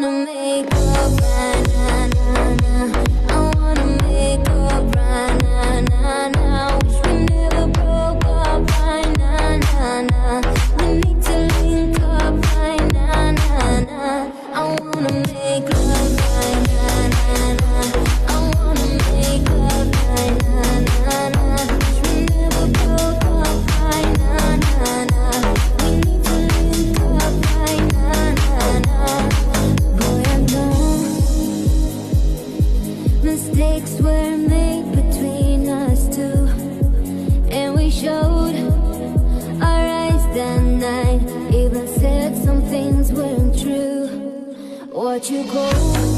wanna make up right now, nah, nah. I wanna make up right now, nah, nah. Wish we never broke up right now, nah, nah. We need to link up right now, nah, nah. I wanna make love right now, nah, nah. I wanna make up right now, nah, nah. Wish we never broke up right now, nah, nah. We need to link up right now, nah, nah. Boy, I know mistakes were made between us two, and we showed our eyes that night. Even said some things weren't true. What you go